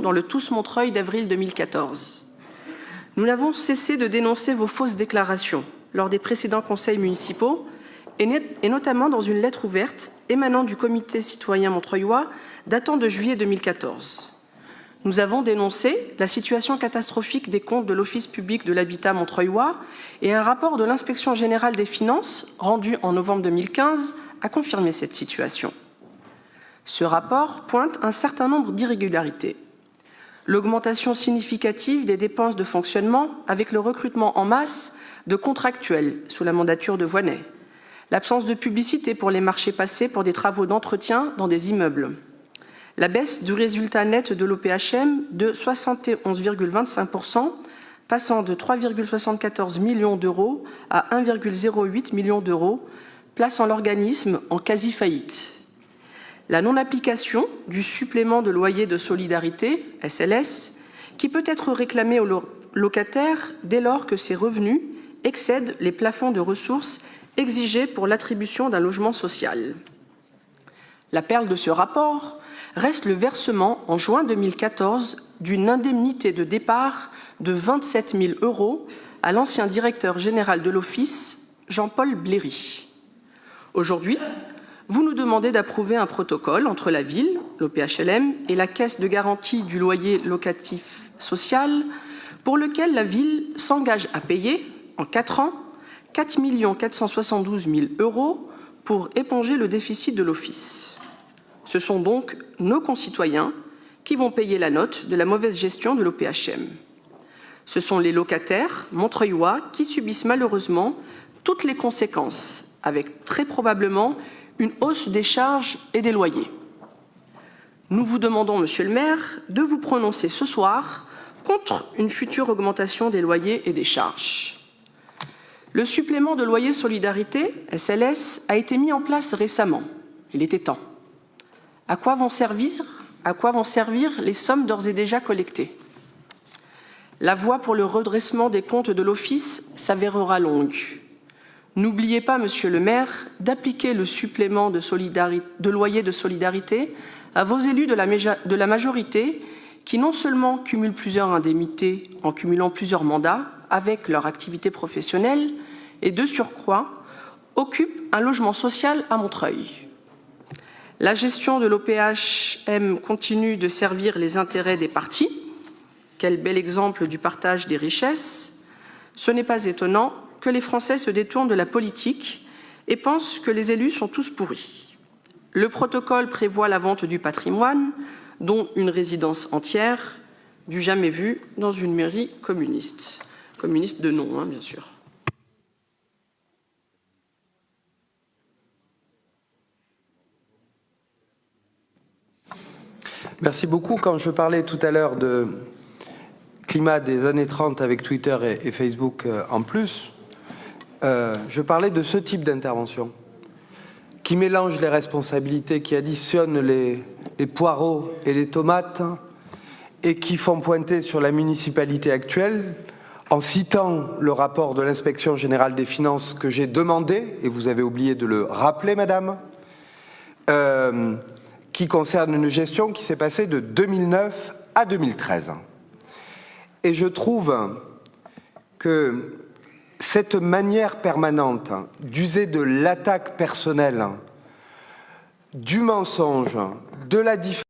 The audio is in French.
dans le Tous Montreuil d'avril 2014. Nous n'avons cessé de dénoncer vos fausses déclarations lors des précédents conseils municipaux et notamment dans une lettre ouverte émanant du comité citoyen montreuillois datant de juillet 2014. Nous avons dénoncé la situation catastrophique des comptes de l'Office public de l'habitat montreuillois et un rapport de l'Inspection générale des finances rendu en novembre 2015 a confirmé cette situation. Ce rapport pointe un certain nombre d'irrégularités. L'augmentation significative des dépenses de fonctionnement avec le recrutement en masse de contractuels sous la mandature de Voynet, l'absence de publicité pour les marchés passés pour des travaux d'entretien dans des immeubles, la baisse du résultat net de l'OPHM de 71,25%, passant de 3,74 millions d'euros à 1,08 million d'euros, plaçant l'organisme en quasi-faillite. La non-application du supplément de loyer de solidarité, SLS, qui peut être réclamé aux locataires dès lors que ses revenus excèdent les plafonds de ressources exigés pour l'attribution d'un logement social. La perle de ce rapport reste le versement en juin 2014 d'une indemnité de départ de 27 000 € à l'ancien directeur général de l'Office, Jean-Paul Bléry. Aujourd'hui, vous nous demandez d'approuver un protocole entre la ville, l'OPHLM, et la Caisse de garantie du loyer locatif social, pour lequel la ville s'engage à payer, en 4 ans, 4 472 000 € pour éponger le déficit de l'Office. Ce sont donc nos concitoyens qui vont payer la note de la mauvaise gestion de l'OPHM. Ce sont les locataires montreuillois qui subissent malheureusement toutes les conséquences, avec très probablement une hausse des charges et des loyers. Nous vous demandons, Monsieur le maire, de vous prononcer ce soir contre une future augmentation des loyers et des charges. Le supplément de loyer solidarité, SLS, a été mis en place récemment. Il était temps. À quoi vont servir les sommes d'ores et déjà collectées? La voie pour le redressement des comptes de l'Office s'avérera longue. N'oubliez pas, Monsieur le maire, d'appliquer le supplément de loyer de solidarité à vos élus de la majorité qui non seulement cumulent plusieurs indemnités en cumulant plusieurs mandats avec leur activité professionnelle et de surcroît occupent un logement social à Montreuil. La gestion de l'OPHM continue de servir les intérêts des partis. Quel bel exemple du partage des richesses. Ce n'est pas étonnant que les Français se détournent de la politique et pensent que les élus sont tous pourris. Le protocole prévoit la vente du patrimoine, dont une résidence entière, du jamais vu dans une mairie communiste. Communiste de nom, bien sûr. Merci beaucoup. Quand je parlais tout à l'heure de climat des années 30 avec Twitter et Facebook en plus, je parlais de ce type d'intervention qui mélange les responsabilités, qui additionne les poireaux et les tomates et qui font pointer sur la municipalité actuelle en citant le rapport de l'Inspection générale des finances que j'ai demandé, et vous avez oublié de le rappeler, madame, qui concerne une gestion qui s'est passée de 2009 à 2013. Et je trouve que cette manière permanente d'user de l'attaque personnelle, du mensonge, de la différence,